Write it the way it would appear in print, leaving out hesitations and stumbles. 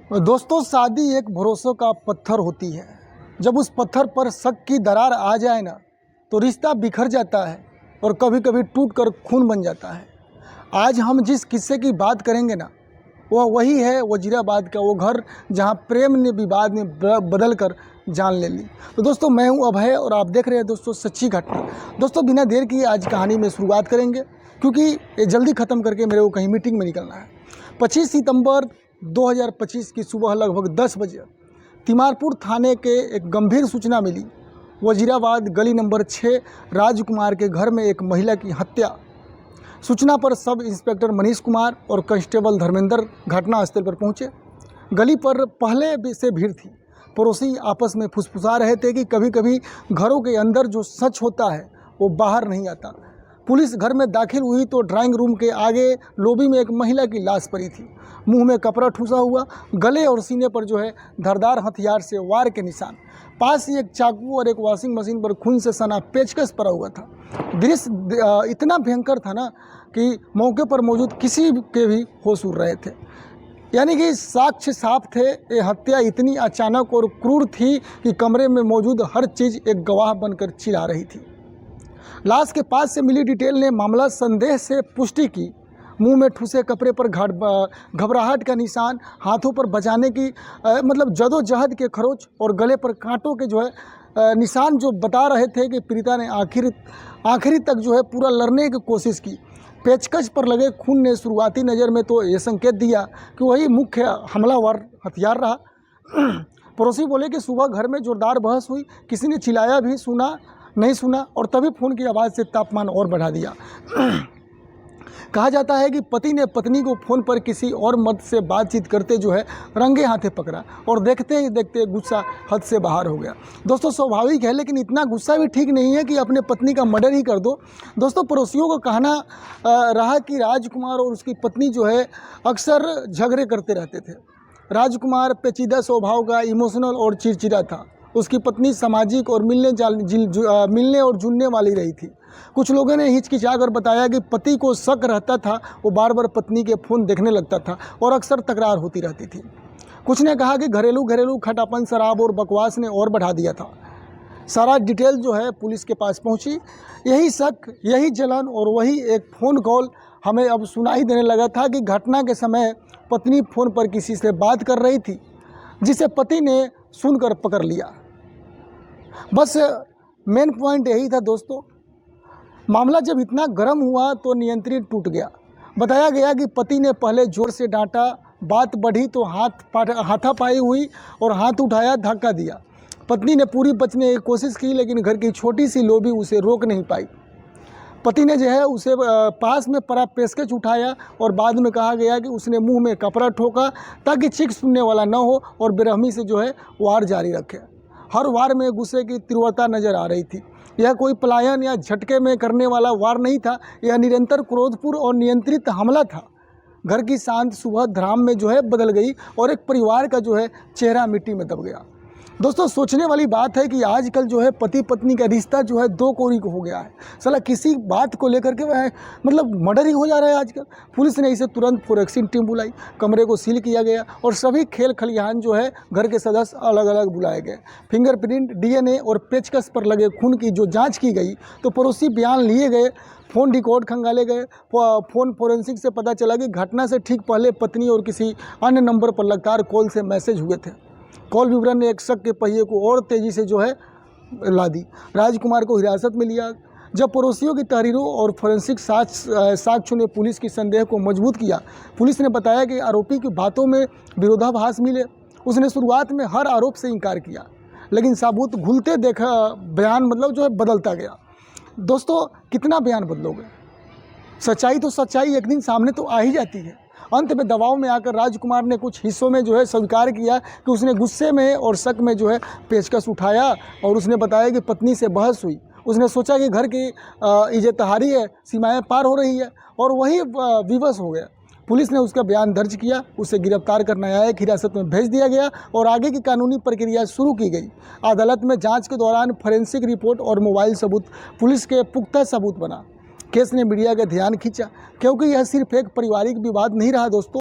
दोस्तों, शादी एक भरोसे का पत्थर होती है। जब उस पत्थर पर शक की दरार आ जाए ना, तो रिश्ता बिखर जाता है और कभी कभी टूट कर खून बन जाता है। आज हम जिस किस्से की बात करेंगे ना, वह वही है वजीराबाद का वो घर जहां प्रेम ने विवाद में बदल कर जान ले ली। तो दोस्तों, मैं हूं अभय और आप देख रहे हैं दोस्तों सच्ची घटना। दोस्तों, बिना देर किए आज कहानी में शुरुआत करेंगे, क्योंकि ये जल्दी ख़त्म करके मेरे को कहीं मीटिंग में निकलना है। 25 सितंबर 2025 की सुबह लगभग 10 बजे तिमारपुर थाने के एक गंभीर सूचना मिली। वजीराबाद गली नंबर 6 राजकुमार के घर में एक महिला की हत्या। सूचना पर सब इंस्पेक्टर मनीष कुमार और कांस्टेबल धर्मेंद्र घटनास्थल पर पहुंचे। गली पर पहले से भीड़ थी। पड़ोसी आपस में फुसफुसा रहे थे कि कभी कभी घरों के अंदर जो सच होता है वो बाहर नहीं आता। पुलिस घर में दाखिल हुई तो ड्राइंग रूम के आगे लॉबी में एक महिला की लाश पड़ी थी। मुंह में कपड़ा ठूसा हुआ, गले और सीने पर जो है धारदार हथियार से वार के निशान। पास ही एक चाकू और एक वॉशिंग मशीन पर खून से सना पेचकस पड़ा हुआ था। दृश्य इतना भयंकर था ना कि मौके पर मौजूद किसी के भी होश उड़ रहे थे। यानी कि साक्ष्य साफ थे। ये हत्या इतनी अचानक और क्रूर थी कि कमरे में मौजूद हर चीज़ एक गवाह बनकर चिल्ला रही थी। लाश के पास से मिली डिटेल ने मामला संदेह से पुष्टि की। मुंह में ठूसे कपड़े पर घबराहट का निशान, हाथों पर बचाने की मतलब जदोजहद के खरोच और गले पर कांटों के जो है निशान जो बता रहे थे कि पीड़िता ने आखिरी तक जो है पूरा लड़ने की कोशिश की। पेचकश पर लगे खून ने शुरुआती नज़र में तो ये संकेत दिया कि वही मुख्य हमलावर हथियार रहा। पड़ोसी बोले कि सुबह घर में जोरदार बहस हुई, किसी ने चिल्लाया भी, सुना नहीं सुना, और तभी फ़ोन की आवाज़ से तापमान और बढ़ा दिया। कहा जाता है कि पति ने पत्नी को फ़ोन पर किसी और मर्द से बातचीत करते जो है रंगे हाथे पकड़ा और देखते ही देखते गुस्सा हद से बाहर हो गया। दोस्तों, स्वाभाविक है, लेकिन इतना गुस्सा भी ठीक नहीं है कि अपने पत्नी का मर्डर ही कर दो। दोस्तों, पड़ोसियों का कहना रहा कि राजकुमार और उसकी पत्नी जो है अक्सर झगड़े करते रहते थे। राजकुमार पेचीदा स्वभाव का, इमोशनल और चिड़चिड़ा था। उसकी पत्नी सामाजिक और मिलने और जुलने वाली रही थी। कुछ लोगों ने हिचकिचा कर बताया कि पति को शक रहता था, वो बार बार पत्नी के फ़ोन देखने लगता था और अक्सर तकरार होती रहती थी। कुछ ने कहा कि घरेलू खटापन, शराब और बकवास ने और बढ़ा दिया था। सारा डिटेल जो है पुलिस के पास पहुंची। यही शक, यही जलन और वही एक फ़ोन कॉल हमें अब सुनाई देने लगा था कि घटना के समय पत्नी फ़ोन पर किसी से बात कर रही थी, जिसे पति ने सुनकर पकड़ लिया। बस मेन पॉइंट यही था दोस्तों। मामला जब इतना गर्म हुआ तो नियंत्रण टूट गया। बताया गया कि पति ने पहले जोर से डांटा, बात बढ़ी तो हाथापाई हुई और हाथ उठाया, धक्का दिया। पत्नी ने पूरी बचने की कोशिश की, लेकिन घर की छोटी सी लोबी उसे रोक नहीं पाई। पति ने जो है उसे पास में पड़ा पेचकश उठाया और बाद में कहा गया कि उसने मुंह में कपड़ा ठोका ताकि चीख सुनने वाला न हो और बेरहमी से जो है वार जारी रखे। हर वार में गुस्से की तीव्रता नजर आ रही थी। यह कोई पलायन या झटके में करने वाला वार नहीं था, यह निरंतर क्रोधपूर्ण और नियंत्रित हमला था। घर की शांत सुबह धराम में जो है बदल गई और एक परिवार का जो है चेहरा मिट्टी में दब गया। दोस्तों, सोचने वाली बात है कि आजकल जो है पति पत्नी का रिश्ता जो है दो कोरी को हो गया है। साला किसी बात को लेकर के वह मतलब मर्डर ही हो जा रहा है आजकल। पुलिस ने इसे तुरंत फोरेंसिक टीम बुलाई, कमरे को सील किया गया और सभी खेल खलिहान जो है घर के सदस्य अलग अलग बुलाए गए। फिंगरप्रिंट, DNA और पेचकस पर लगे खून की जो जाँच की गई तो पड़ोसी बयान लिए गए, फ़ोन रिकॉर्ड खंगाले गए। फ़ोन फोरेंसिक से पता चला कि घटना से ठीक पहले पत्नी और किसी अन्य नंबर पर लगातार कॉल से मैसेज हुए थे। कॉल विवरण ने एक शक के पहिए को और तेज़ी से जो है ला दी। राजकुमार को हिरासत में लिया। जब पड़ोसियों की तहरीरों और फोरेंसिक साक्ष्यों ने पुलिस की संदेह को मजबूत किया, पुलिस ने बताया कि आरोपी की बातों में विरोधाभास मिले। उसने शुरुआत में हर आरोप से इनकार किया, लेकिन सबूत घुलते देखा बयान मतलब जो है बदलता गया। दोस्तों, कितना बयान बदलोगे? सच्चाई तो सच्चाई एक दिन सामने तो आ ही जाती है। अंत में दबाव में आकर राजकुमार ने कुछ हिस्सों में जो है स्वीकार किया कि उसने गुस्से में और शक में जो है पेचकश उठाया और उसने बताया कि पत्नी से बहस हुई। उसने सोचा कि घर की इज्जतहारी है, सीमाएं पार हो रही है और वही विवश हो गया। पुलिस ने उसका बयान दर्ज किया, उसे गिरफ्तार कर न्यायिक हिरासत में भेज दिया गया और आगे की कानूनी प्रक्रिया शुरू की गई। अदालत में जाँच के दौरान फोरेंसिक रिपोर्ट और मोबाइल सबूत पुलिस के पुख्ता सबूत बना। केस ने मीडिया का ध्यान खींचा, क्योंकि यह सिर्फ एक पारिवारिक विवाद नहीं रहा दोस्तों।